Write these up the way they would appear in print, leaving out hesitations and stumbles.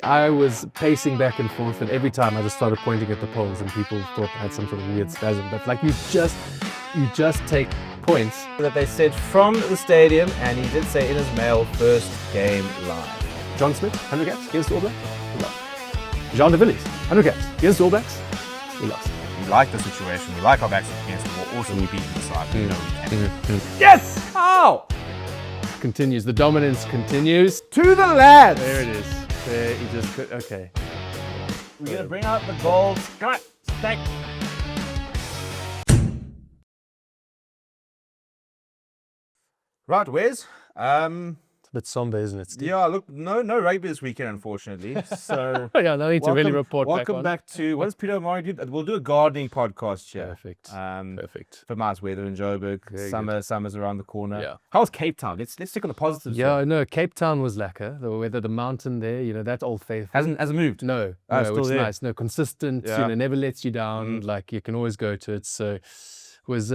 I was pacing back and forth, and every time I just started pointing at the poles, and people thought I had some sort of weird spasm. But like, you just take points. That they said from the stadium, and he did say in his mail, first game live. John Smith, 100 caps against the All Blacks. We lost. Jean de Villiers, 100 caps against the All Blacks. We lost. We like the situation. We like our backs against the wall. Also, we beat the side. We know we can. Yes! How? Continues. The dominance continues. To the lads! There it is. There, he just could. Okay. We're going to bring out the gold. Come on, stack. Right, Wes. It's a bit somber, isn't it, Steve? Yeah, look, no rugby this weekend, unfortunately. So Yeah, no need to really report welcome back on. back to, what does Peter Murray do? We'll do a gardening podcast here. Perfect. Perfect. For nice weather in Joburg. Very Summer's around the corner. Yeah. How's Cape Town? Let's stick on the positives. Yeah, no, Cape Town was lacquer. The weather, the mountain there, that old faith. Hasn't moved. No, Oh, no, still which is there. nice. No, consistent, Yeah. never lets you down. Like, you can always go to it. So it was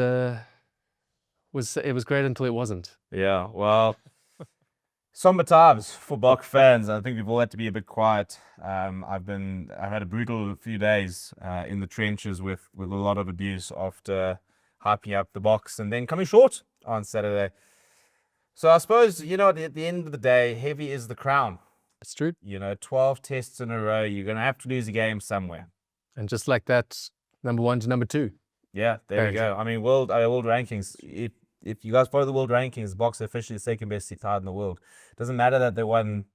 great until it wasn't. Yeah, well, somber times for Bok fans. I think we've all had to be a bit quiet. I've had a brutal few days in the trenches with a lot of abuse after hyping up the Boks and then coming short on Saturday. So I suppose, at the end of the day, heavy is the crown. It's true. 12 tests in a row, you're going to have to lose a game somewhere. And just like that, number 1 to number 2. Yeah, there we go. I mean, world rankings. If you guys follow the world rankings, the Boks are officially the second best side in the world. Doesn't matter that they won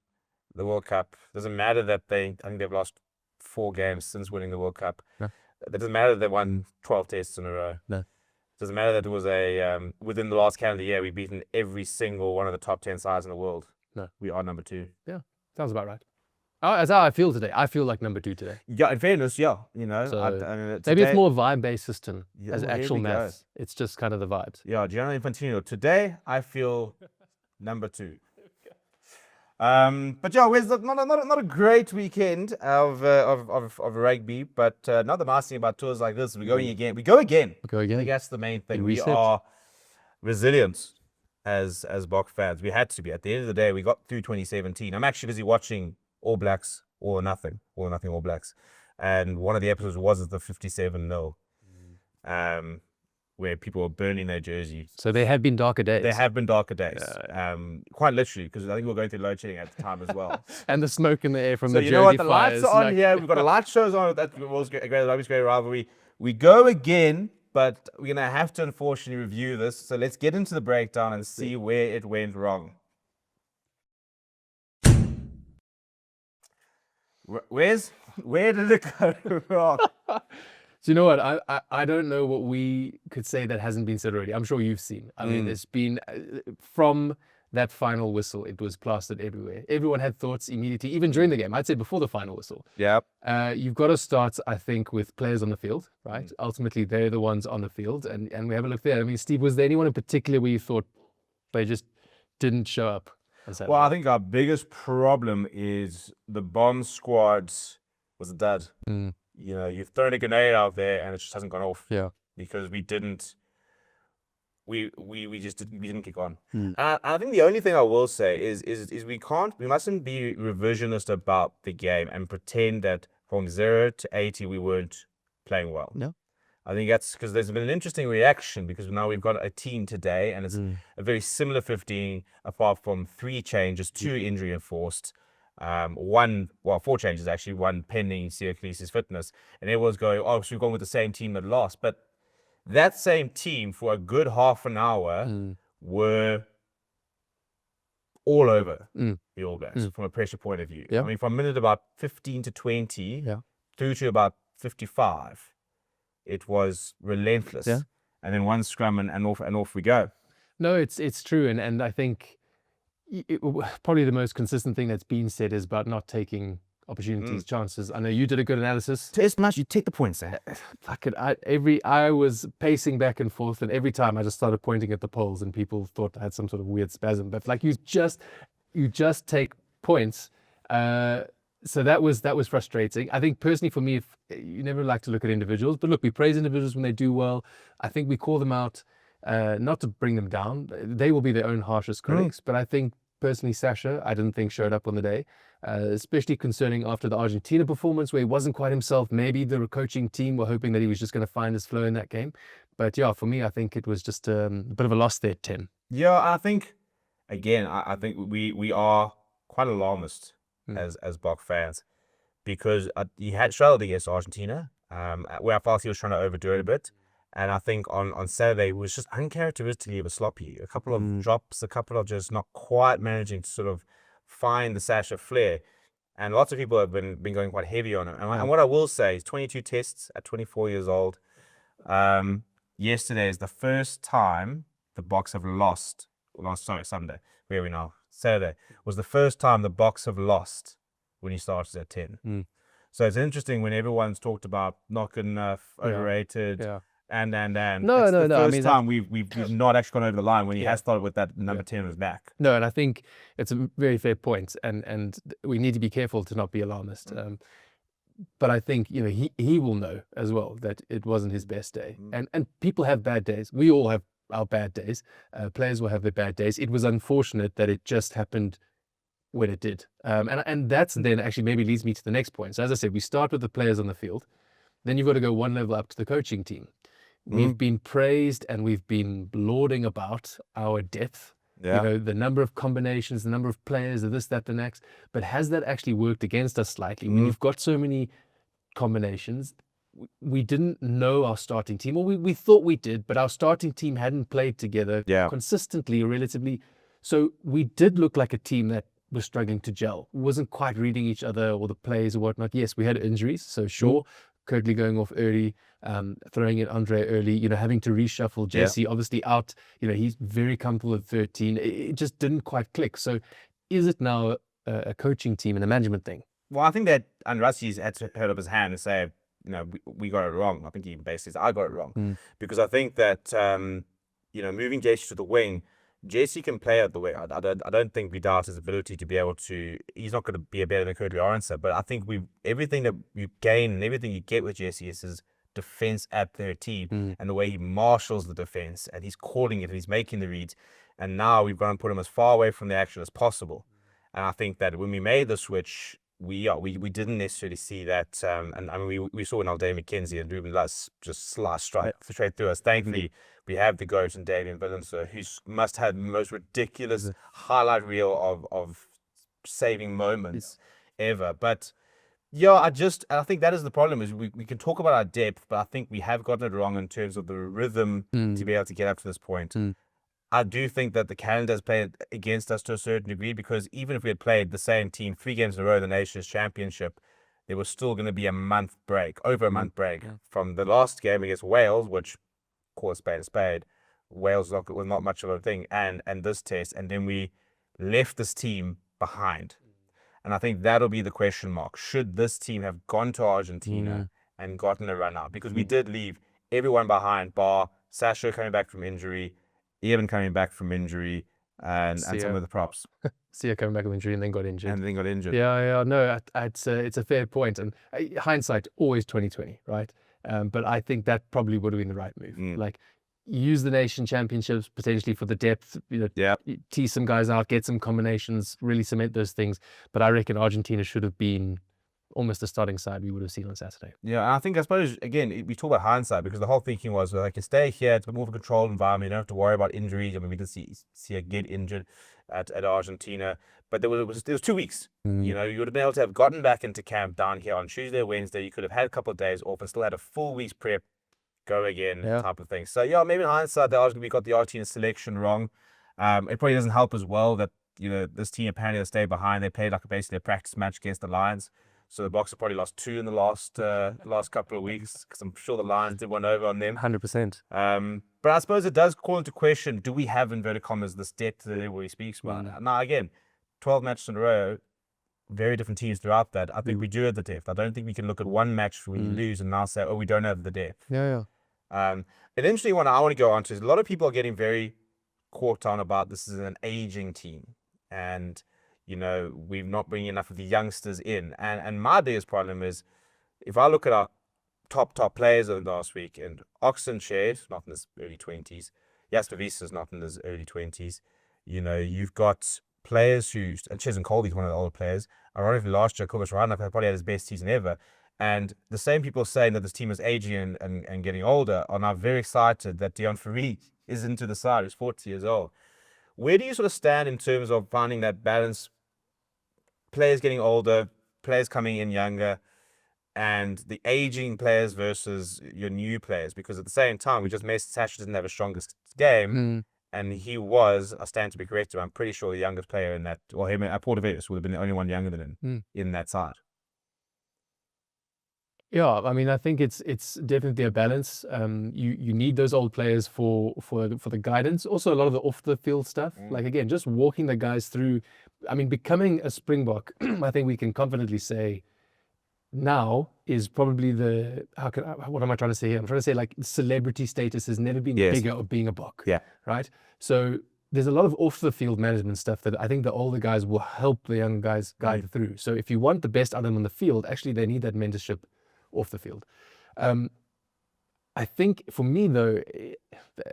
the World Cup. Doesn't matter that I think they've lost 4 games since winning the World Cup. No. It doesn't matter that they won 12 tests in a row. No. Doesn't matter that it was within the last calendar year, we've beaten every single one of the top 10 sides in the world. No. We are number 2. Yeah, sounds about right. That's how I feel today. I feel like number 2 today. Yeah, in fairness, yeah. So maybe it's more vibe-based system as well, here actual we go. maths. It's just kind of the vibes. Yeah, Gianni Infantino. Today, I feel number 2. But yeah, Wes, not a great weekend of rugby, but not the nice thing about tours like this. We go again. I think that's the main thing. We are resilient as Bok fans. We had to be. At the end of the day, we got through 2017. I'm actually busy watching All Blacks or nothing All Blacks, and one of the episodes was the 57-0, where people were burning their jersey. So there have been darker days. There have been darker days, quite literally, because I think we were going through load shedding at the time as well. And the smoke in the air from the jersey So you know what? The fires, lights are on here. We've got a light shows on. That was great. Rugby's great rivalry. We go again, but we're gonna have to unfortunately review this. So let's get into the breakdown and see where it went wrong. Where did it go wrong? So you know what? I don't know what we could say that hasn't been said already. I'm sure you've seen. I mean, it's been from that final whistle, it was plastered everywhere. Everyone had thoughts immediately, even during the game. I'd say before the final whistle. Yeah. You've got to start, I think, with players on the field, right? Ultimately, they're the ones on the field, and we have a look there. I mean, Steve, was there anyone in particular where you thought they just didn't show up? Well, I think our biggest problem is the bomb squads was a dud. You've thrown a grenade out there and it just hasn't gone off. Yeah. Because we didn't kick on. I think the only thing I will say is we mustn't be revisionist about the game and pretend that from 0 to 80 we weren't playing well. No. I think that's because there's been an interesting reaction because now we've got a team today and it's a very similar 15 apart from 3 changes, 2 injury enforced. 4 changes actually, 1 pending Siaklis' fitness. And everyone's going, so we've gone with the same team that lost. But that same team for a good half an hour were all over the All Blacks from a pressure point of view. Yeah. I mean, from minute about 15 to 20 through to about 55, it was relentless. Yeah. And then one scrum and off we go. No, it's true. And I think probably the most consistent thing that's been said is about not taking opportunities, chances. I know you did a good analysis. Test match, you take the points there. I was pacing back and forth, and every time I just started pointing at the poles, and people thought I had some sort of weird spasm. But like, you just take points. So that was frustrating. I think personally for me, you never like to look at individuals, but look, we praise individuals when they do well. I think we call them out, not to bring them down. They will be their own harshest critics, but I think personally, Sacha, I didn't think showed up on the day, especially concerning after the Argentina performance where he wasn't quite himself. Maybe the coaching team were hoping that he was just going to find his flow in that game. But yeah, for me, I think it was just a bit of a loss there, 10. Yeah, I think, again, I think we are quite alarmist as Bok fans, because he had struggled against Argentina, where I felt he was trying to overdo it a bit. And I think on Saturday, it was just uncharacteristically sloppy. A couple of drops, a couple of just not quite managing to sort of find the Sacha flair. And lots of people have been going quite heavy on him. And what I will say is 22 tests at 24 years old. Yesterday is the first time the Boks have lost. Sunday. Where are we now? Saturday was the first time the Boks have lost when he started at 10. So it's interesting when everyone's talked about not good enough, overrated. And No, it's no, the no. first time we've not actually gone over the line when he has started with that number 10 on his back. No, and I think it's a very fair point, and we need to be careful to not be alarmist. But I think, you know, he will know as well that it wasn't his best day, and people have bad days. We all have our bad days. Players will have their bad days. It was unfortunate that it just happened when it did, and that's then actually maybe leads me to the next point. So as I said, we start with the players on the field, then you've got to go one level up to the coaching team. We've been praised and we've been lauding about our depth, you know, the number of combinations, the number of players, this, that, the next. But has that actually worked against us slightly? When you've got so many combinations, we didn't know our starting team, or we thought we did, but our starting team hadn't played together consistently or relatively. So we did look like a team that was struggling to gel, wasn't quite reading each other or the plays or whatnot. Yes, we had injuries, so sure. Kirtley going off early, throwing in Andre early, you know, having to reshuffle. Jesse obviously out, you know, he's very comfortable at 13. It just didn't quite click. So is it now a coaching team and a management thing? Well, I think that Andrassi's had to hold up his hand and say, you know, we got it wrong. I think he basically said, I got it wrong. Because I think that, you know, moving Jesse to the wing, Jesse can play at the wing. I don't think we doubt his ability to be able to. He's not going to be a better than Kirtley Arendse, but I think everything that you gain and everything you get with Jesse is his defense at 13 and the way he marshals the defense and he's calling it and he's making the reads. And now we've got to put him as far away from the action as possible. And I think that when we made the switch, we didn't necessarily see that. And I mean, we saw in Alday McKenzie and Ruben Luss just slice straight through us. Thankfully, we have the GOAT and Davian Willemse, who must have the most ridiculous highlight reel of saving moments ever. But yeah, I think that is the problem, is we can talk about our depth, but I think we have gotten it wrong in terms of the rhythm to be able to get up to this point. I do think that the calendar has played against us to a certain degree, because even if we had played the same team 3 games in a row in the Nations Championship, there was still going to be a month break, over a month break from the last game against Wales, which, of course, spade a spade. Wales was not much of a thing, and this test, and then we left this team behind. And I think that'll be the question mark. Should this team have gone to Argentina and gotten a run out? Because we did leave everyone behind, bar Sacha coming back from injury, Eben coming back from injury, and some of the props. Sia coming back from injury and then got injured. Yeah, no, it's a fair point. And hindsight, always 2020, right? But I think that probably would have been the right move. Like, use the Nation Championships potentially for the depth, you know, tease some guys out, get some combinations, really cement those things. But I reckon Argentina should have been almost the starting side we would have seen on Saturday. Yeah, and I suppose, again, we talk about hindsight, because the whole thinking was, well, I can stay here, it's a bit more of a controlled environment, you don't have to worry about injuries. I mean, we did see her get injured at Argentina, but there was 2 weeks. You know, you would have been able to have gotten back into camp down here on Tuesday or Wednesday. You could have had a couple of days off and still had a full week's prep, go again, type of thing. So yeah, maybe in hindsight, we got the Argentina selection wrong. It probably doesn't help as well that, you know, this team apparently stayed behind. They played like basically a practice match against the Lions. So the Boks have probably lost 2 in the last couple of weeks, because I'm sure the Lions did one over on them. 100%. But I suppose it does call into question, do we have, inverted commas, this depth that everybody speaks about? Now, again, 12 matches in a row, very different teams throughout that. I think we do have the depth. I don't think we can look at one match where we lose and now say, oh, we don't have the depth. An interesting one I want to go on to is a lot of people are getting very caught on about this is an aging team. And you know, we're not bringing enough of the youngsters in. And my biggest problem is, if I look at our top players of last week, and Oxenschede, not in his early 20s, Jasper Wiese is not in his early 20s, you know, you've got players who, and Ches and Colby's one of the older players, ironically last year, Kobus Reinach probably had his best season ever. And the same people saying that this team is aging and getting older are now very excited that Deon Fourie is into the side, who's 40 years old. Where do you sort of stand in terms of finding that balance? Players getting older, players coming in younger, and the aging players versus your new players. Because at the same time, we just made Sacha didn't have a strongest game, and he was, I stand to be corrected, I'm pretty sure the youngest player in that, well, him at Port-of-Venice would have been the only one younger than him in that side. Yeah, I mean, I think it's definitely a balance. You need those old players for the guidance. Also, a lot of the off the field stuff. Like again, just walking the guys through. I mean, becoming a Springbok, I think we can confidently say now is probably the what am I trying to say here? I'm trying to say like celebrity status has never been bigger of being a Bok. Yeah. Right. So there's a lot of off the field management stuff that I think the older guys will help the young guys guide through. So if you want the best out of them on the field, actually they need that mentorship off the field. I think for me though,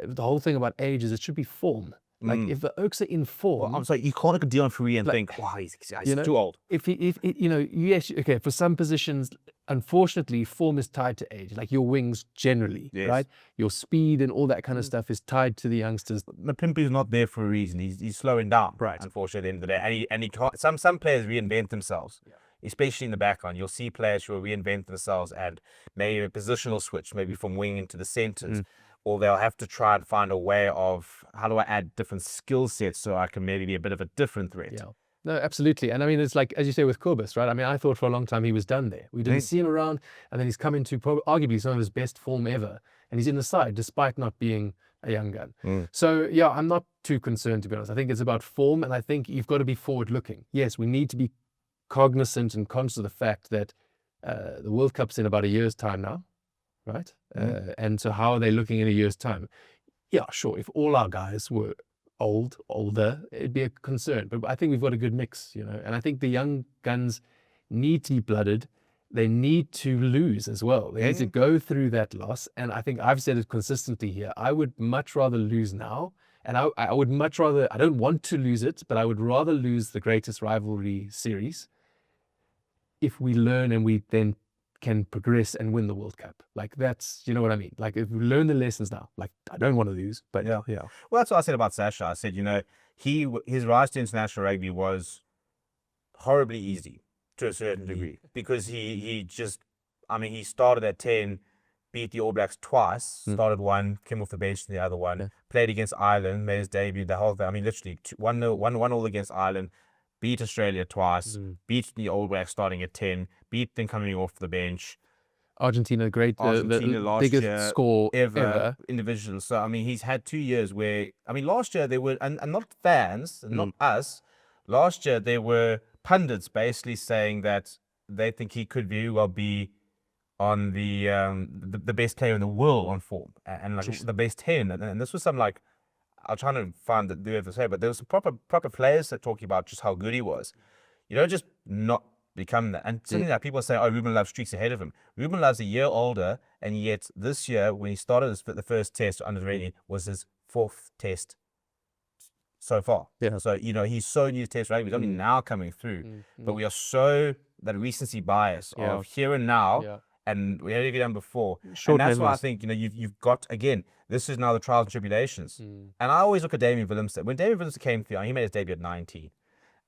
the whole thing about age is it should be form. Like if the Oaks are in form, I'm sorry, you can't look at Deon Fourie and think, wow, he's too old. If you know, yes, okay, for some positions, unfortunately, form is tied to age. Like your wings generally, right? Your speed and all that kind of stuff is tied to the youngsters. Mapimpi's not there for a reason. He's slowing down, right? Unfortunately, at the end of the day, and he can't. Some players reinvent themselves. Yeah. Especially in the backline, you'll see players who will reinvent themselves and maybe a positional switch, maybe from wing into the centers, or they'll have to try and find a way of how do I add different skill sets so I can maybe be a bit of a different threat. Yeah, no, absolutely. And I mean, it's like, as you say with Kobus, right? I mean, I thought for a long time he was done there. We didn't see him around, and then he's come into probably, arguably some of his best form ever, and he's in the side despite not being a young gun. So yeah, I'm not too concerned, to be honest. I think it's about form, and I think you've got to be forward looking. Yes, we need to be cognizant and conscious of the fact that the World Cup's in about a year's time now, right? And so how are they looking in a year's time? Yeah, sure. If all our guys were older, it'd be a concern. But I think we've got a good mix, you know. And I think the young guns need to be blooded. They need to lose as well. They need to go through that loss. And I think I've said it consistently here. I would much rather lose now. And I would much rather, I don't want to lose it, but I would rather lose the greatest rivalry series if we learn and we then can progress and win the World Cup. Like that's, you know what I mean? Like if we learn the lessons now, like I don't want to lose, but yeah. Well, that's what I said about Sacha. I said, you know, his rise to international rugby was horribly easy to a certain degree because he just, I mean, he started at 10, beat the All Blacks twice, started one, came off the bench in the other one, played against Ireland, made his debut, the whole thing. I mean, literally 1-1 against Ireland, beat Australia twice, beat the All Blacks starting at 10, beat them coming off the bench. Argentina, great, Argentina last biggest year score ever in division. So, I mean, he's had 2 years where, I mean, last year they were, and not fans, not us, last year there were pundits basically saying that they think he could very well be on the best player in the world on form, and like the best 10. And this was some like, I'm trying to find the way to say, but there was some proper players that talking about just how good he was. You don't just not become that. And something that people say, oh, Ruben Love streaks ahead of him. Ruben Love's a year older, and yet this year when he started the first test under 20 was his 4th test so far. Yeah. So you know he's so new to test rugby. He's only now coming through, but we are so that recency bias of here and now. Yeah. And we haven't done before. And that's why I think, you know, you've got, again, this is now the trials and tribulations. And I always look at Damian Willemse. When Damian Willemse came through, he made his debut at 19.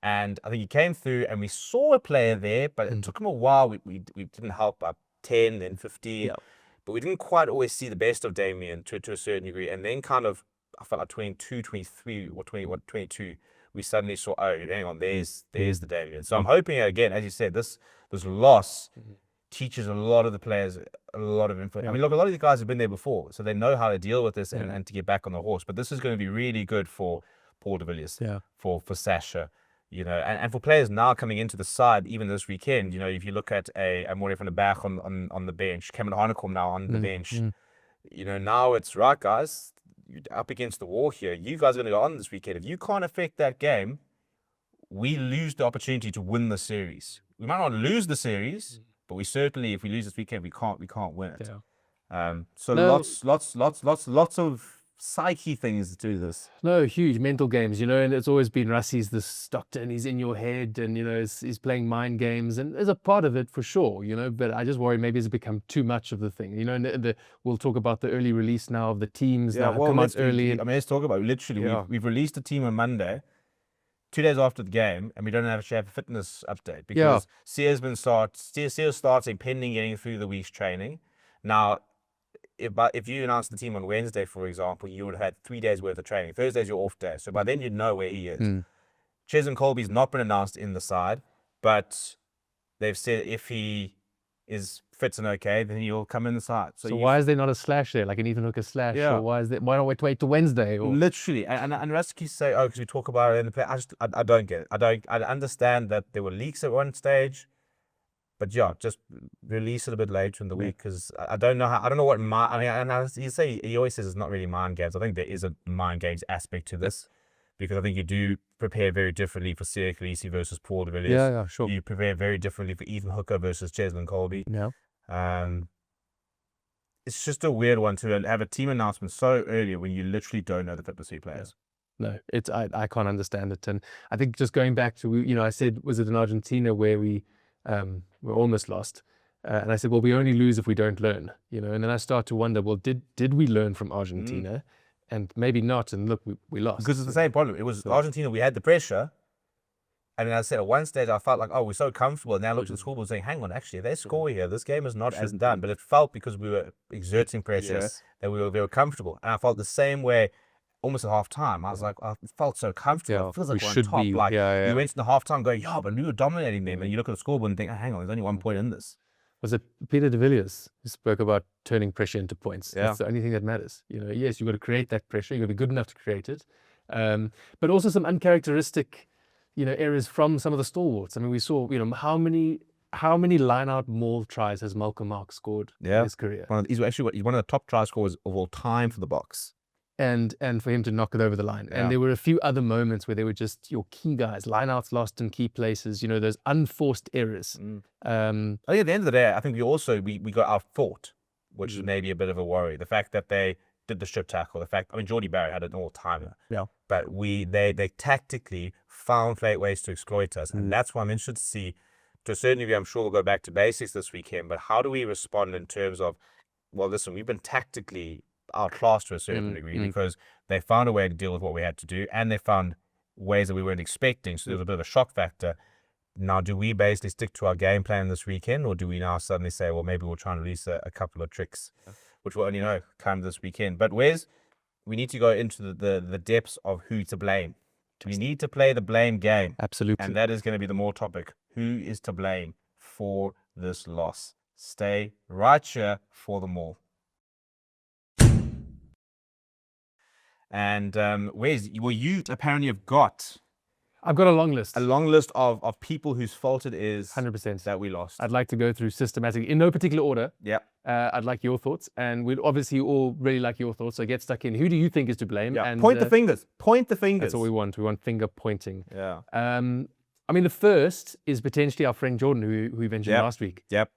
And I think he came through and we saw a player there, but it took him a while. We didn't help up 10, then 15. But we didn't quite always see the best of Damian to a certain degree. And then kind of, I felt like 22, 23, or 22, we suddenly saw, oh, hang on, there's the Damian. So I'm hoping, again, as you said, this loss teaches a lot of the players a lot of info. I mean, look, a lot of these guys have been there before, so they know how to deal with this and to get back on the horse. But this is going to be really good for Paul de Villiers, for Sacha, you know, and for players now coming into the side, even this weekend. You know, if you look at a Moore van der Berg on the bench, Cameron Hanekom now on the bench, you know, now it's right, guys, you're up against the wall here. You guys are going to go on this weekend. If you can't affect that game, we lose the opportunity to win the series. We might not lose the series. But we certainly, if we lose this weekend, we can't win it. So lots of psyche things to do this. No, huge mental games, and it's always been Russie's the Stockton, he's in your head, and he's playing mind games, and there's a part of it for sure, but I just worry maybe it's become too much of the thing, and we'll talk about the early release now of the teams that come out early. Let's talk about it. Literally, we've released the team on Monday, 2 days after the game, and we don't actually have a fitness update because Sears starts pending getting through the week's training. Now, if you announced the team on Wednesday, for example, you would have had 3 days worth of training. Thursday's your off day, so by then you'd know where he is. Cheslin Kolbe's not been announced in the side, but they've said if he is fit and okay, then he'll come in the side. So why is there not a slash there, like an Ethan Hooker slash? Or why don't we wait till Wednesday? Or? Literally, and Rusty say, because we talk about it in the play. I don't get it. I understand that there were leaks at one stage. But just release it a bit later in the week because I don't know what he always says it's not really mind games. I think there is a mind games aspect to this because I think you do prepare very differently for Siya Kolisi versus Paul de Villiers. Yeah, sure. You prepare very differently for Ethan Hooker versus Cheslin Kolbe. Yeah. It's just a weird one to have a team announcement so early when you literally don't know the fitness of players. No, I can't understand it, and I think just going back to I said, was it in Argentina where we're almost lost, and I said, well, we only lose if we don't learn, and then I start to wonder, well, did we learn from Argentina? And maybe not, and look, we lost. Because it's the same problem. It was Argentina, we had the pressure, and then I said at one stage I felt like, we're so comfortable, and now I looked at the scoreboard saying, hang on, actually, if they score here, this game is not as done, but it felt because we were exerting pressure that we were very comfortable, and I felt the same way almost at half time. I was like, it felt so comfortable. It feels like we're on top. Like, you went into half time going, but we were dominating them. And you look at the scoreboard and think, hang on, there's only 1 point in this. Was it Peter de Villiers who spoke about turning pressure into points? That's the only thing that matters. Yes, you've got to create that pressure. You've got to be good enough to create it. But also some uncharacteristic, errors from some of the stalwarts. I mean, we saw, how many line-out maul tries has Malcolm Marx scored in his career? He's one of the top try scorers of all time for the Boks. And for him to knock it over the line. And there were a few other moments where they were just your key guys, lineouts lost in key places, those unforced errors. I think at the end of the day, I think we got outfought, which is maybe a bit of a worry. The fact that they did the strip tackle, Geordie Barry had an all-timer. Yeah. But they tactically found ways to exploit us. And that's why I'm interested to see, to a certain degree, I'm sure we'll go back to basics this weekend, but how do we respond in terms of, well, listen, we've been tactically outclassed to a certain degree because they found a way to deal with what we had to do, and they found ways that we weren't expecting. So there was a bit of a shock factor. Now, do we basically stick to our game plan this weekend, or do we now suddenly say, well, maybe we'll try and release a couple of tricks, which we'll only know come this weekend? But we need to go into the depths of who to blame. We need to play the blame game. Absolutely. And that is going to be the more topic. Who is to blame for this loss? Stay right here for them all. And you apparently have got... I've got a long list. A long list of people whose fault it is 100% that we lost. I'd like to go through systematically, in no particular order. Yeah. I'd like your thoughts, and we'd obviously all really like your thoughts, so get stuck in. Who do you think is to blame? Yeah. And, point the fingers. Point the fingers. That's what we want. We want finger pointing. Yeah. I mean, the first is potentially our friend Jordan, who we mentioned last week. Yep.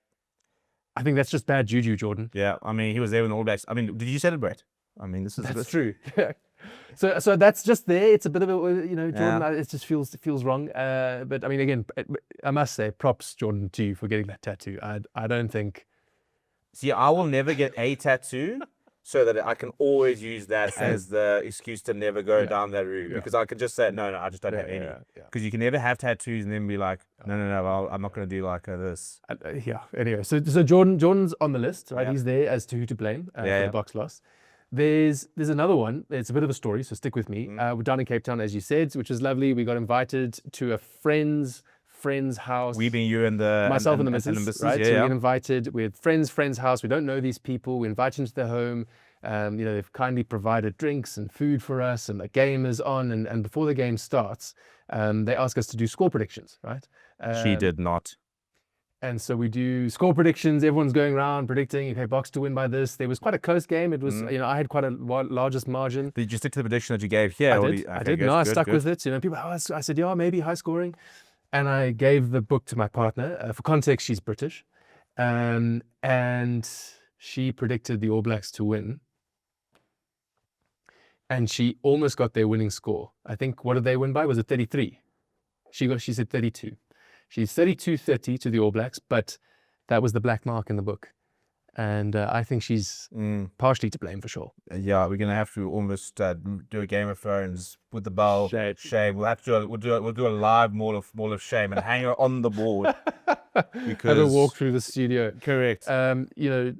I think that's just bad juju, Jordan. Yeah. I mean, he was there with the All Blacks. I mean, did you celebrate? I mean, that's true. So that's just there. It's a bit of a, Jordan, it just feels wrong. But I mean, again, I must say, props, Jordan, to you for getting that tattoo. I don't think... See, I will never get a tattoo so that I can always use that as the excuse to never go down that route. Because I could just say, no, I just don't have any. Because you can never have tattoos and then be like, no, I'm not going to do like this. Anyway, so Jordan's on the list, right? He's there as to who to blame for the Boks loss. There's another one. It's a bit of a story, so stick with me. We're down in Cape Town, as you said, which is lovely. We got invited to a friend's house. We being you and myself and the missus, right? Yeah, so we get invited with friend's house. We don't know these people. We invite them to their home. They've kindly provided drinks and food for us, and the game is on. And before the game starts, they ask us to do score predictions, right? She did not. And so we do score predictions. Everyone's going around predicting, okay, Boks to win by this. There was quite a close game. It was, I had quite a largest margin. Did you stick to the prediction that you gave here? I did. No, I stuck with it. People, I said, maybe high scoring. And I gave the book to my partner. For context, she's British. And she predicted the All Blacks to win. and she almost got their winning score. I think, what did they win by? Was it 33? She said 32. She's 32-30 to the All Blacks, but that was the black mark in the book. And I think she's partially to blame for sure. Yeah, we're gonna have to almost do a Game of Thrones with the bell. Shame. We'll have to we'll do a live Maul of Shame and hang her on the board. Because have a walk through the studio. Correct. You know,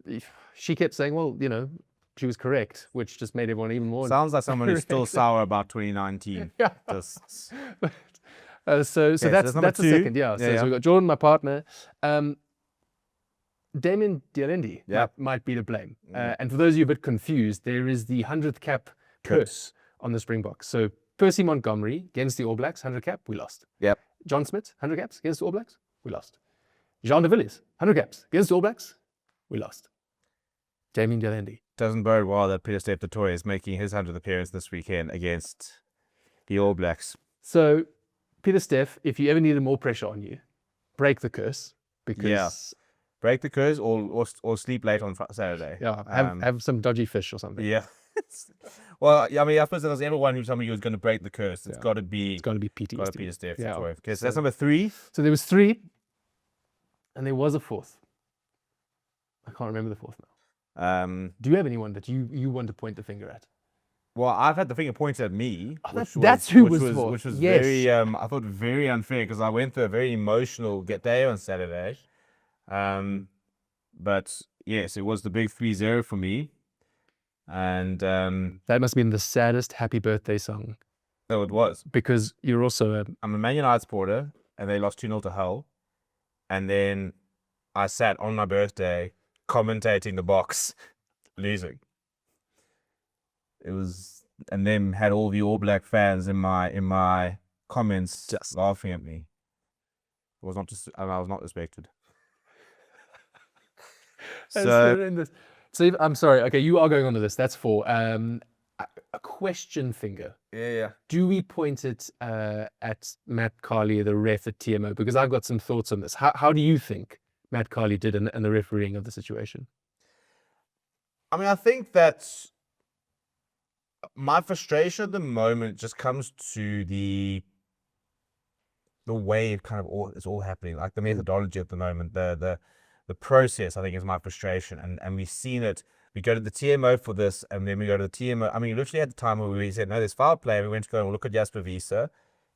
she kept saying, well, you know, she was correct, which just made everyone even more. Sounds like someone who's still sour about 2019. Yeah. Just... so that's the second. Yeah. So we've got Jordan, my partner. Damien Dialendi might be to blame. And for those of you a bit confused, there is the 100th cap curse on the Springboks. So Percy Montgomery against the All Blacks, 100 cap, we lost. Yep. John Smith, 100 caps against the All Blacks, we lost. Jean de Villiers, 100 caps against the All Blacks, we lost. Damien Dialendi. Doesn't bode well that pieter-steph du Toit is making his 100th appearance this weekend against the All Blacks. So Pieter-Steph, if you ever needed more pressure on you, break the curse. Because break the curse or sleep late on Saturday. Yeah, have some dodgy fish or something. Yeah. Well, I mean, I suppose there's everyone who's somebody who's going to break the curse. It's got to be Pieter-Steph. Yeah. Okay, so that's number 3. So there was 3, and there was a 4th. I can't remember the 4th now. Do you have anyone that you want to point the finger at? Well, I've had the finger pointed at me. That's who was for. Which was very, I thought very unfair because I went through a very emotional day on Saturday. But yes, it was the big 3-0 for me. And that must have been the saddest happy birthday song. No, it was. Because you're also I'm a Man United supporter, and they lost 2-0 to Hull. And then I sat on my birthday commentating the box losing. It was, and then had all the All Black fans in my comments just laughing at me. I was not respected. So I'm sorry. Okay, you are going on to this. That's 4. A question finger. Yeah. Do we point it at Matt Carley, the ref at TMO? Because I've got some thoughts on this. How do you think Matt Carley did in the refereeing of the situation? I mean, I think that my frustration at the moment just comes to the way it kind of it's all happening, like the methodology at the moment, the process. I think is my frustration, and we've seen it. We go to the TMO for this, and then we go to the TMO. I mean, literally at the time where we said, no, there's foul play, and we went to go and look at Jasper Wiese.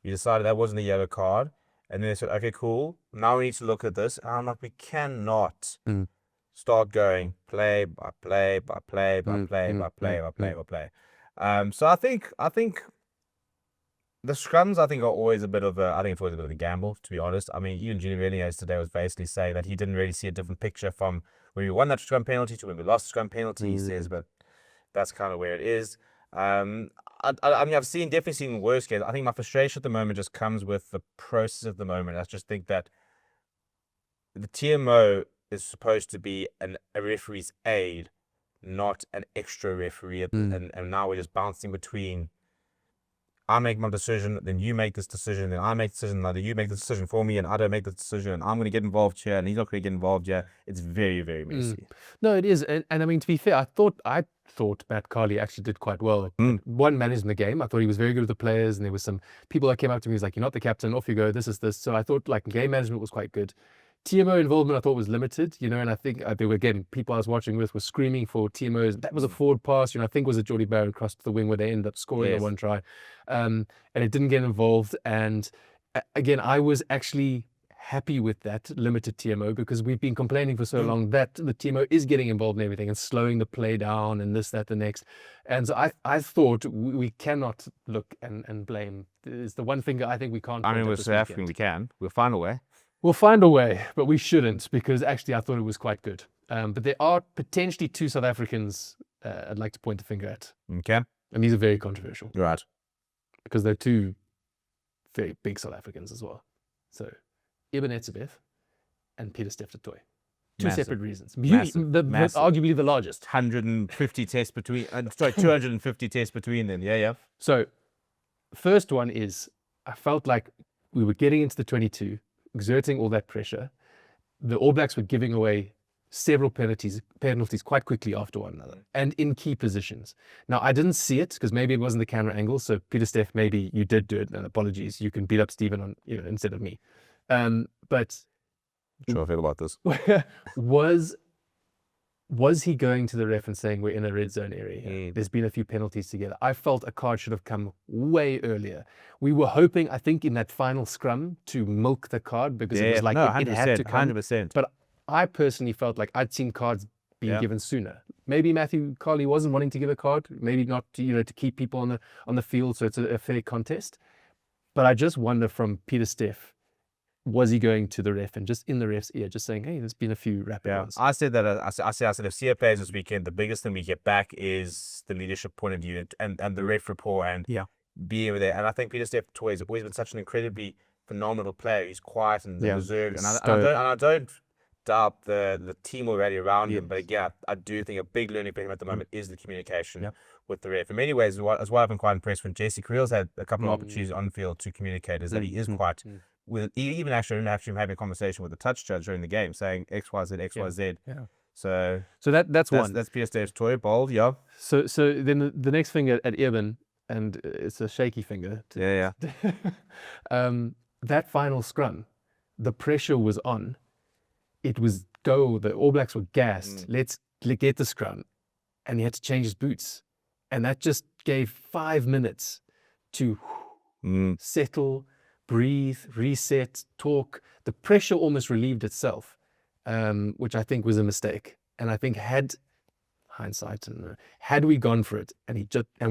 We decided that wasn't a yellow card. And then they said, okay, cool. Now we need to look at this. And I'm like, we cannot start going play by play by play by play by play by play by play. So I think the scrums, are always a bit of a gamble, to be honest. I mean, even Junior Villiers today was basically saying that he didn't really see a different picture from when we won that scrum penalty to when we lost the scrum penalty, he says, but that's kind of where it is. I mean, I've definitely seen worse games. I think my frustration at the moment just comes with the process at the moment. I just think that the TMO is supposed to be a referee's aid, not an extra referee. And now we're just bouncing between, I make my decision, then you make this decision, then I make the decision, then you make the decision for me, and I don't make the decision, and I'm going to get involved here, and he's not going to get involved here. It's very, very messy. No, it is. And I mean, to be fair, I thought Matt Carley actually did quite well. One, managing the game. I thought he was very good with the players, and there was some people that came up to me, he was like, you're not the captain, off you go, this is this. So I thought like game management was quite good. TMO involvement I thought was limited, and I think there were, again, people I was watching with were screaming for TMOs. That was a forward pass, I think was a Geordie Barron cross to the wing where they ended up scoring the one try. And it didn't get involved. And again, I was actually happy with that limited TMO because we've been complaining for so long that the TMO is getting involved in everything and slowing the play down and this, that, the next. And so I thought we cannot look and blame. It's the one thing I think we can't. I mean, we're South African, we can. We'll find a way. We'll find a way, but we shouldn't because actually I thought it was quite good. But there are potentially 2 South Africans I'd like to point the finger at. Okay. And these are very controversial. Right. Because they're 2 very big South Africans as well. So Eben and pieter-steph du Toit. 2 separate reasons. Massive. Arguably the largest. 150 tests between, 250 tests between them. Yeah. So first one is, I felt like we were getting into the 22, exerting all that pressure. The All Blacks were giving away several penalties quite quickly after one another and in key positions. Now, I didn't see it because maybe it wasn't the camera angle. So pieter-steph, maybe you did do it, and apologies. You can beat up Stephen on, instead of me. But Sure, I feel about this. was he going to the ref and saying, we're in a red zone area here? There's been a few penalties together. I felt a card should have come way earlier. We were hoping, I think, in that final scrum to milk the card because it was like it had to come. 100%. But I personally felt like I'd seen cards being given sooner. Maybe Matthew Carley wasn't wanting to give a card, maybe not to keep people on the field, so it's a fair contest. But I just wonder from pieter-steph, was he going to the ref and just in the ref's ear, just saying, hey, there's been a few rapid ones? I said that. I said if CA plays this weekend, the biggest thing we get back is the leadership point of view and the ref rapport and being over there. And I think pieter-steph has always been such an incredibly phenomenal player. He's quiet and reserved, and I don't doubt the team already around him. But yeah, I do think a big learning for him at the moment is the communication with the ref. In many ways, as well, I've been quite impressed when Jesse Creel's had a couple of opportunities on field to communicate, is that he is quite. Even actually after him having a conversation with the touch judge during the game, saying X, Y, Z, X, Y, Z. So that's one. That's pieter-steph's toy, bold, So then the next finger at Eben, and it's a shaky finger. That final scrum, the pressure was on. It was go. The All Blacks were gassed. Let's get the scrum, and he had to change his boots, and that just gave 5 minutes to settle, breathe, reset, talk. The pressure almost relieved itself, which I think was a mistake. And I think had we gone for it and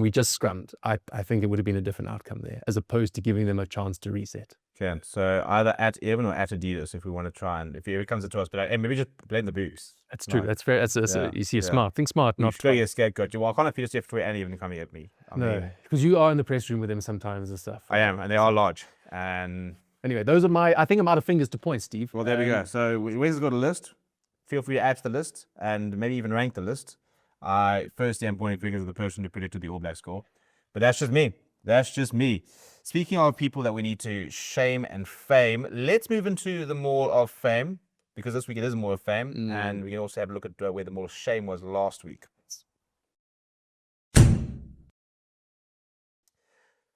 we just scrummed, I think it would have been a different outcome there, as opposed to giving them a chance to reset. Okay, so either at Eben or at Adidas if we want to try, and if it comes to us, but maybe just blame the booze. That's true. That's fair. You see, smart. Think smart, not try. You're a scapegoat. Well, I can't have pieter-steph and even coming at me. No, because you are in the press room with them sometimes and stuff. I am, and they are large. And anyway, those are I think I'm out of fingers to point, Steve. Well, there we go. So Wes has got a list. Feel free to add to the list and maybe even rank the list. Firstly, I'm pointing fingers at the person who predicted the All Black score. But that's just me. That's just me. Speaking of people that we need to shame and fame, let's move into the Maul of Fame, because this week it is a Maul of Fame, and we can also have a look at where the Maul of Shame was last week.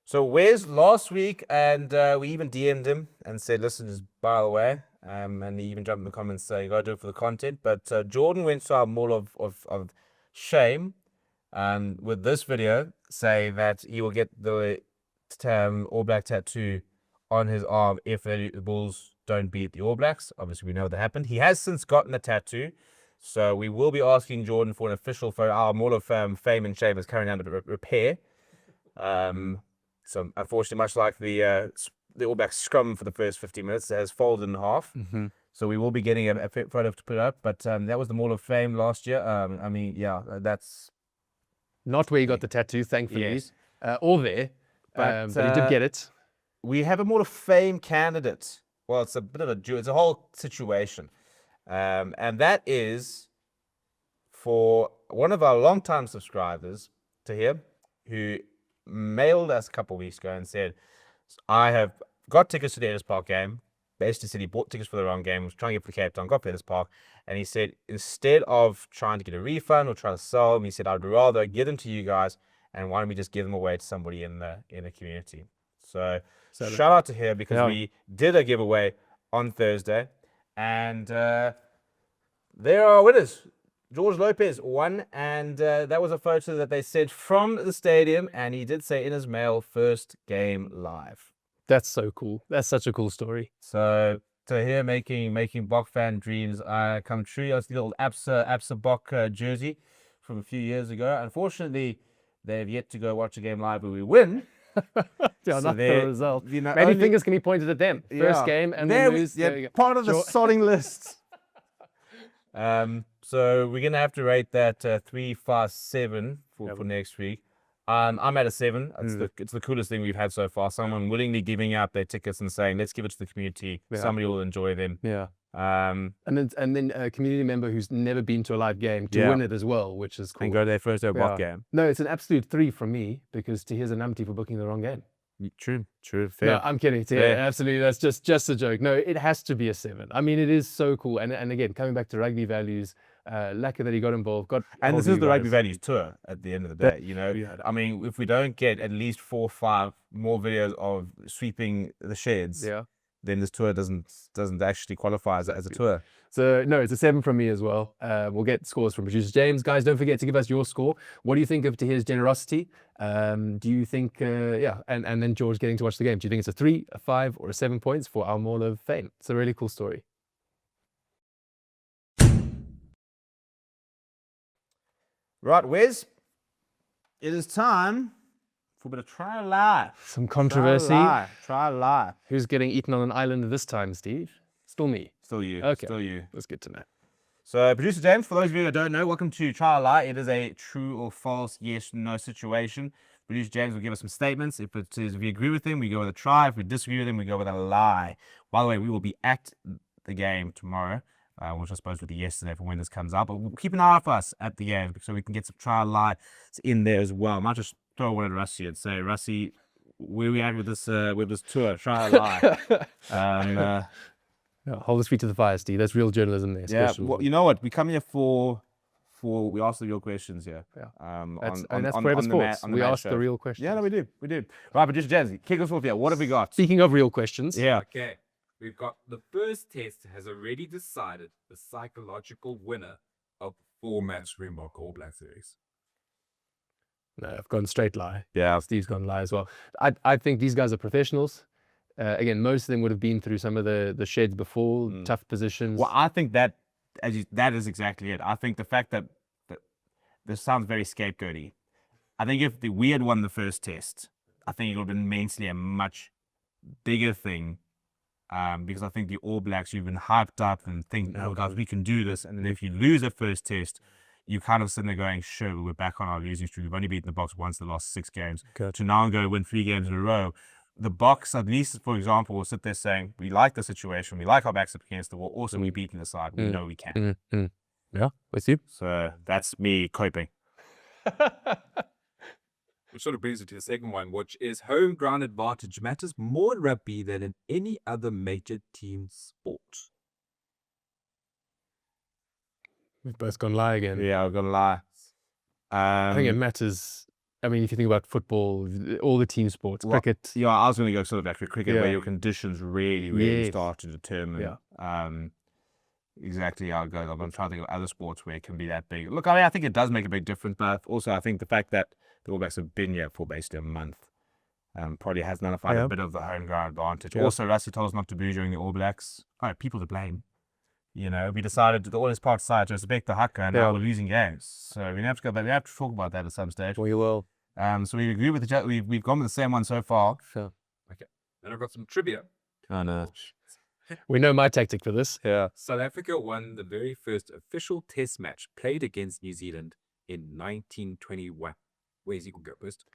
So Wes last week, and we even DM'd him and said, listen, just by the way, and he even jumped in the comments saying, you got to do it for the content. But Jordan went to our Maul of Shame with this video, saying that he will get the All Black tattoo on his arm if the Bulls don't beat the All Blacks. Obviously, we know that happened. He has since gotten a tattoo, so we will be asking Jordan for an official photo. Our Maul of Fame and Shame is currently under repair. So unfortunately, much like the All Blacks scrum for the first 50 minutes, it has folded in half. So we will be getting a photo to put up. But that was the Maul of Fame last year. I mean, yeah, that's not where you got the tattoo, thankfully. Yes. Or there, but you did get it. We have a Maul of Fame candidate. Well, it's a bit of it's a whole situation. And that is for one of our longtime subscribers to him, who mailed us a couple of weeks ago and said, I have got tickets to the Ellis Park game. Basically said he bought tickets for the wrong game, was trying to get for Cape Town, got for Ellis Park, and he said instead of trying to get a refund or trying to sell them, he said I'd rather give them to you guys, and why don't we just give them away to somebody in the community. So shout out to him, because we did a giveaway on Thursday, and there are winners. George Lopez won, and that was a photo that they said from the stadium, and he did say in his mail, first game live. That's so cool. That's such a cool story. So to hear making Bok fan dreams come true. It's the little Absa Bok jersey from a few years ago. Unfortunately, they have yet to go watch a game live where we win. Yeah, so not the result. Maybe fingers can be pointed at them. First game and we lose. Yeah, part of the sodding list. So we're gonna have to rate that 3, 5, 7 for next week. I'm at a 7. It's the coolest thing we've had so far. Someone willingly giving out their tickets and saying, "Let's give it to the community. Somebody will enjoy them." Yeah. And then a community member who's never been to a live game to win it as well, which is cool. And go to their first Bok game. No, it's an absolute 3 from me, because Tahir's a numpty for booking the wrong game. True. No, Fair. I'm kidding. Yeah, Fair. absolutely. That's just a joke. No, it has to be a 7. I mean, it is so cool. And again, coming back to rugby values, lucky that he got involved. And hold this of is you the Rugby guys. Values tour at the end of the day. You know, Yeah. I mean, if we don't get at least 4 or 5 more videos of sweeping the sheds, Yeah. then this tour doesn't actually qualify as a tour. So no, it's a 7 from me as well. We'll get scores from producer James. Guys, don't forget to give us your score. What do you think of Tahir's generosity? Do you think, and then George getting to watch the game. Do you think it's a 3, a 5, or a 7 points for our Maul of Fame? It's a really cool story. Right, Wes, it is time for a bit of try a lie. Some controversy. Try a lie. Who's getting eaten on an island this time, Steve? Still me. Still you. Okay. Still you. That's good to know. So, producer James, for those of you who don't know, welcome to Try a Lie. It is a true or false, yes, no situation. Producer James will give us some statements. If we agree with him, we go with a try. If we disagree with him, we go with a lie. By the way, we will be at the game tomorrow, which I suppose would be yesterday for when this comes out. But we'll keep an eye out for us at the game so we can get some Try a Lie in there as well. I might just throw one at Rusty and say, Rusty, where are we at with this tour? Try a lie. No, hold his feet to the fire, Steve. That's real journalism there. Yeah, well, you know what? We come here for we ask the real questions here. Yeah. That's forever sports. We ask the real questions. Yeah, no, we do. Right, but just Jazzy, kick us off here. What have we got? Speaking of real questions. Yeah. Okay, we've got the first test has already decided the psychological winner of the 4-match Springbok All Black series. No, I've gone straight lie. Yeah. Steve's gone lie as well. I think these guys are professionals. Again, most of them would have been through some of the sheds before, tough positions. Well, I think that is exactly it. I think the fact that this sounds very scapegoaty. I think if we had won the first test, I think it would have been immensely a much bigger thing. Because I think the All Blacks, you've been hyped up and think, oh guys, we can do this. And then if you lose a first test, you kind of sitting there going, sure, we're back on our losing streak. We've only beaten the Box once the last 6 games. Good. To now go win 3 games in a row. The Box, at least, for example, will sit there saying, we like the situation, we like our backs up against the wall, also we're beating the side, we know we can. Yeah, with you. So that's me coping. Which sort of brings it to the second one, which is home ground advantage matters more in rugby than in any other major team sport. We've both gone lie again. Yeah, I'm gonna lie. I think it matters. I mean, if you think about football, all the team sports, cricket. Yeah, I was going to go sort of back to cricket, Yeah. where your conditions really Yes. start to determine exactly how it goes. I'm trying to think of other sports where it can be that big. Look, I mean, I think it does make a big difference, but also I think the fact that the All Blacks have been here for basically a month probably has nullified a bit of the home ground advantage. Yeah. Also, Rassie told us not to boo during the All Blacks. All right, people to blame. You know, we decided, the Ellis Park side, to respect the haka, and now we're losing games. So we have to go back. We have to talk about that at some stage. We will. So we agree with we've gone with the same one so far. Sure. Okay. Then I've got some trivia. Oh no. We know my tactic for this. Yeah. South Africa won the very first official test match played against New Zealand in 1921. Where's you can go first?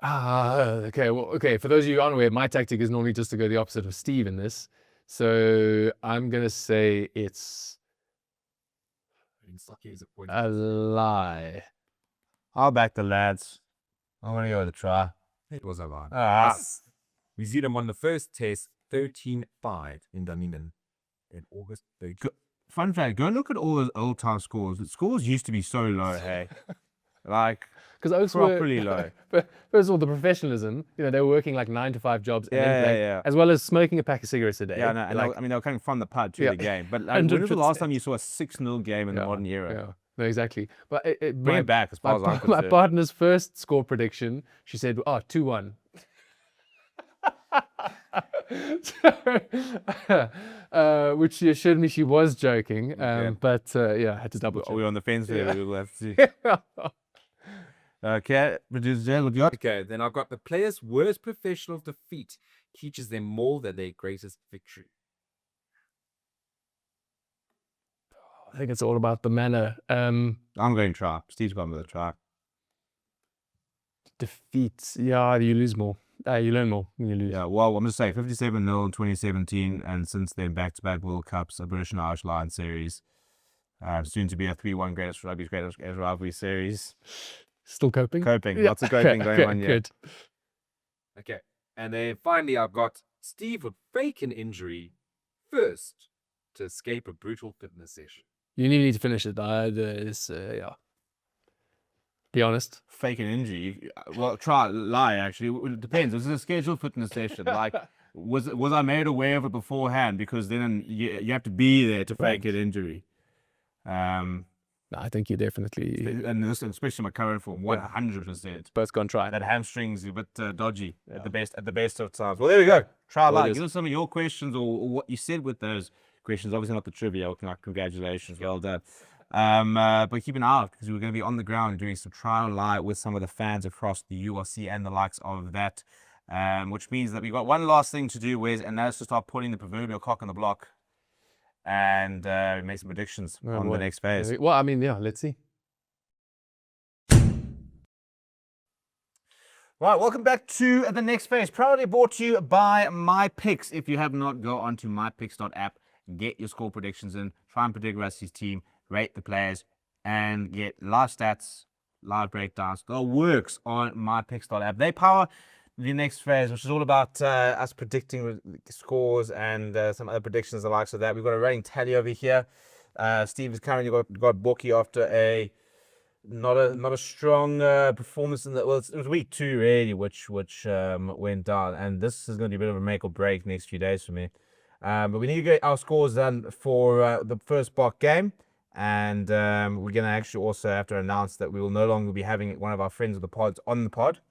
Okay. Well, okay. For those of you unaware, my tactic is normally just to go the opposite of Steve in this. So I'm gonna say it's a lie. I'll back the lads. I'm gonna go with a try. It was a lie. Yes. New Zealand won the first test 13-5 in Dunedin in August 30th. Fun fact, go look at all those old time scores. The scores used to be so low, hey. Like, because Oaks properly low. But first of all, the professionalism, you know, they were working like 9 to 5 jobs and then playing, as well as smoking a pack of cigarettes a day. Yeah, no, and like, they were coming from the pub to the game. But like, when was the last time you saw a 6-0 game in the modern era? Yeah, no, exactly. But Bring it back as far as I'm concerned. My partner's first score prediction, she said, 2-1. Which she assured me she was joking. But I had to double check. Are we on the fence there? We will have to see. Okay, producer Jay, what do you got? Okay, then I've got the players' worst professional defeat teaches them more than their greatest victory. I think it's all about the manner. I'm going try. Steve's gone with a try. Defeats. Yeah, you lose more. You learn more when you lose. Yeah, well, I'm going to say 57-0 in 2017, and since then, back-to-back World Cups, a British and Irish Lions series. Soon to be a 3-1 greatest rivalry series. Still coping? Lots of coping going on, yeah. Good. Okay, And then finally, I've got Steve would fake an injury first to escape a brutal fitness session. You need to finish it. Yeah. Be honest. Fake an injury. Well, lie actually. It depends. Was it a scheduled fitness session? Like, was I made aware of it beforehand? Because then you have to be there to fake an injury. No, I think you definitely. And this, especially my current form, 100%. Both gone try. That hamstring's a bit dodgy at the best of times. Well, there we go. Try lie. Give us some of your questions or what you said with those questions. Obviously not the trivia. Congratulations, well done. But keep an eye out because we're going to be on the ground doing some trial lie with some of the fans across the URC and the likes of that. Which means that we've got one last thing to do, Wes, and that's to start putting the proverbial cock on the block and make some predictions on the next phase. Well, I mean, yeah, let's see. Right, welcome back to the next phase. Proudly brought to you by MyPicks. If you have not, go on to mypicks.app, get your score predictions in, try and predict Rusty's team, rate the players, and get live stats, live breakdowns. The works on mypicks.app. They power the next phase, which is all about us predicting scores and some other predictions, the likes of that. We've got a running tally over here. Steve has currently got Borky after a not a strong performance in the it was week 2 really, which went down, and this is going to be a bit of a make or break next few days for me. But we need to get our scores done for the first Bok game, and we're going to actually also have to announce that we will no longer be having one of our friends of the pods on the pod.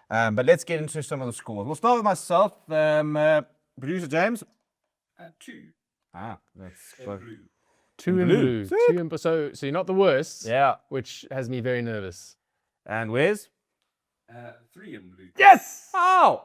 But let's get into some of the scores. We'll start with myself. Producer James. 2. That's Blue. 2 in blue. 2 in blue. So you're not the worst. Yeah. Which has me very nervous. And Wes? 3 in blue. Yes! Oh!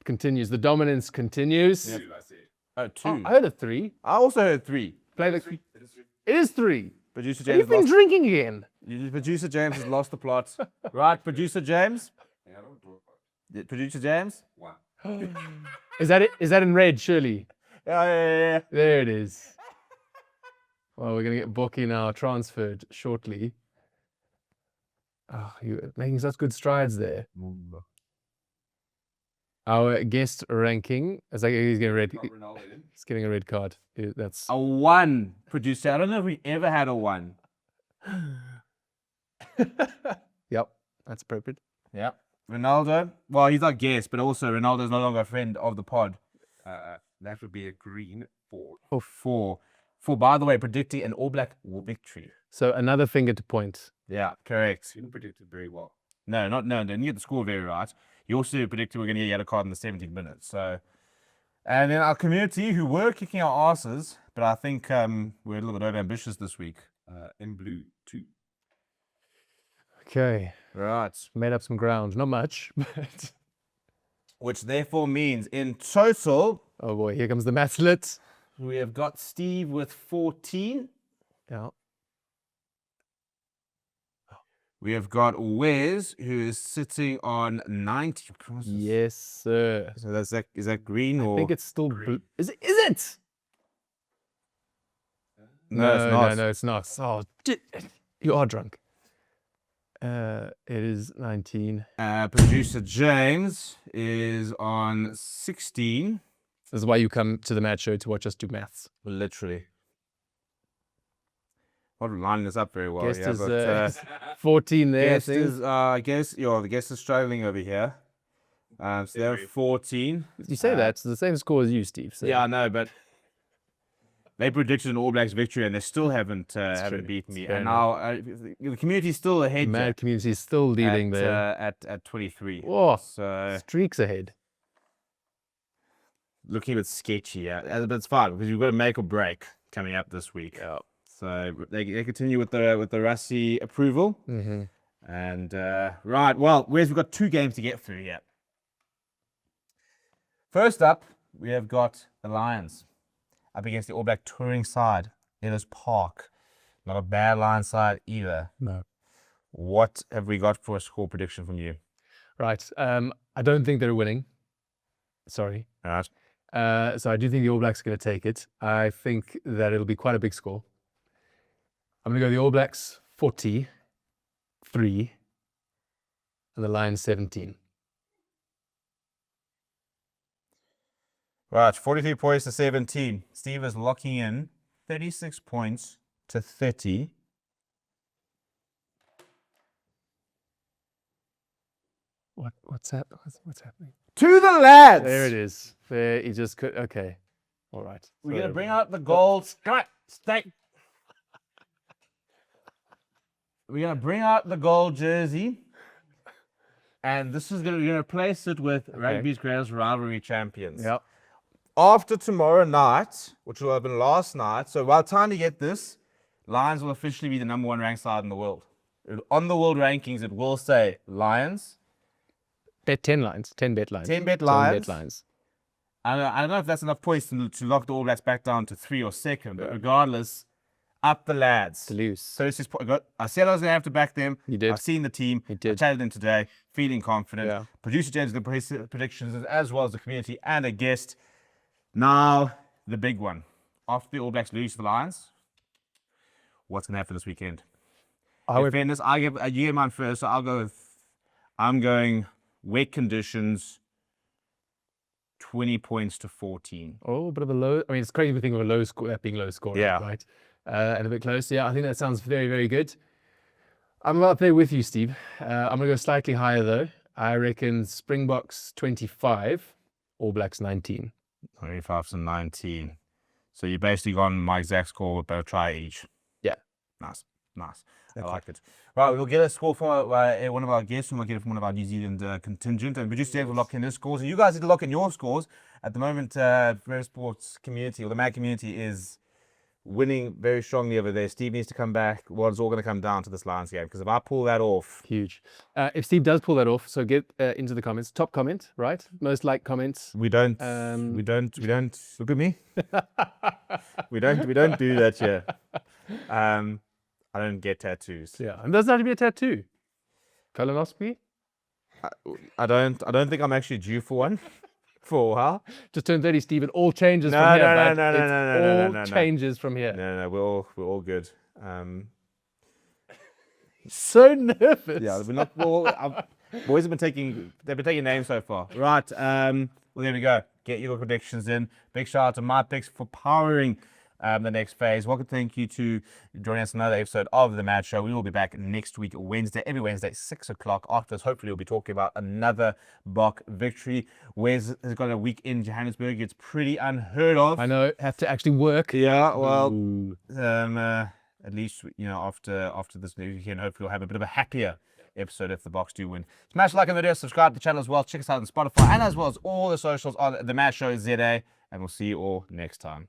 Continues. The dominance continues. 2, I said. Oh, 2. Oh, I heard a 3. I also heard 3. Play the. It is 3. It is 3. Producer You've James been drinking again. Producer James has lost the plot. Right, Producer James? Yeah, I don't talk about Producer James? 1. Is that it? Is that in red, surely? Yeah. There it is. Well, we're going to get Borky now transferred shortly. Oh, you're making such good strides there. Our guest ranking, he's getting a red. Got Ronaldo in. He's getting a red card. That's A 1, producer. I don't know if we ever had a 1. Yep, that's appropriate. Yeah. Ronaldo. Well, he's our guest, but also Ronaldo's no longer a friend of the pod. That would be a green 4. Oh, 4. For, by the way, predicting an All Black victory. So another finger to point. Yeah, correct. You didn't predict it very well. No, didn't get the score very right. You also predicted we're going to get a yellow card in the 17th minute. So, and then our community, who were kicking our asses, but I think we're a little bit overambitious this week. In blue 2. Okay, Right. made up some ground. Not much, but Which therefore means in total, oh boy, here comes the mathlet. we have got Steve with 14. Yeah. We have got Wes, who is sitting on 90. Yes, sir. So is that green or? I think it's still blue. Is it? No, it's not. No, it's not. Oh, you are drunk. It is 19. Producer James is on 16. This is why you come to the match show to watch us do maths. Literally. Not lining this up very well. Guest Yeah, is but 14 there. guest is, I guess, the guest is struggling over here. So they're 14. You say that, it's the same score as you, Steve. So. Yeah, I know, but they predicted an All Blacks victory and they still haven't true. beaten me. Fair And now the community's still ahead. Mad community is still leading there. At 23. Whoa, So streaks ahead. looking a bit sketchy, yeah. But it's fine because you've got a make or break coming up this week. Yeah. So they continue with the Rusty approval. Mm-hmm. And right, well, we've got 2 games to get through here. First up, we have got the Lions up against the All Black touring side, Ellis Park. Not a bad Lions side either. No. What have we got for a score prediction from you? Right. I don't think they're winning. Sorry. All right. So I do think the All Blacks are going to take it. I think that it'll be quite a big score. I'm going to go the All Blacks 43 and the Lions 17. Right, 43 points to 17. Steve is locking in 36 points to 30. What's happening? To the lads! There it is. There, he just could. Okay. All right. We're Sorry, going to bring everyone. out the gold. Come on, stay. We're going to bring out the gold jersey. And this is going to replace it with Rugby's Greatest Rivalry Champions. Yep. After tomorrow night, which will have been last night, so by the time you get this, Lions will officially be the #1 ranked side in the world. On the world rankings, it will say Lions. Bet 10 lines. 10 bet lines. 10 bet 10 Lions. bet lines. I don't know if that's enough points to lock the All Blacks back down to 3 or 2nd, but regardless, up the lads. To lose. 36 points. I said I was going to have to back them. You did. I've seen the team. You did. I chatted them today, feeling confident. Yeah. Producer James did the predictions as well as the community and a guest. Now, the big one. After the All Blacks lose to the Lions, what's going to happen this weekend? In fairness, you get mine first, so I'll go with, I'm going wet conditions, 20 points to 14. Oh, a bit of a low. I mean, it's crazy to think of a low score, that being low score, Yeah. right? And a bit close. Yeah, I think that sounds very, very good. I'm up there with you, Steve. I'm going to go slightly higher, though. I reckon Springboks 25, All Blacks 19. 25 to 19. So you basically gone my exact score with about a try each. Yeah. Nice. I like it. Right, we'll get a score from one of our guests, and we'll get it from one of our New Zealand contingent. And producer Dave will lock in his scores. And you guys need to lock in your scores. At the moment, Rare Sports community, or the MAG community, is winning very strongly over there. Steve needs to come back. Well, it's all going to come down to this Lions game, because if I pull that off... Huge. If Steve does pull that off, so get into the comments. Top comment, right? Most liked comments. We don't look at me. we don't do that here. I don't get tattoos. Yeah, and doesn't have to be a tattoo. Colonoscopy. I don't think I'm actually due for one for a while. Just turned 30, Steve. It all changes from here. No. Changes from here. No, we're all good. So nervous. Yeah, we're not. Boys have been taking names so far. Right. Well, there we go. Get your predictions in. Big shout out to MyPicks for powering the next phase. Welcome, thank you to joining us on another episode of the Mad Show. We will be back next week, Wednesday, every Wednesday, 6 o'clock. After this, hopefully, we'll be talking about another Bok victory. Wes has got a week in Johannesburg. It's pretty unheard of. I know. Have to actually work. Yeah, well, at least, after this weekend, hopefully, we'll have a bit of a happier episode if the Boks do win. Smash like on the video, subscribe to the channel as well. Check us out on Spotify and as well as all the socials on the Mad Show ZA. And we'll see you all next time.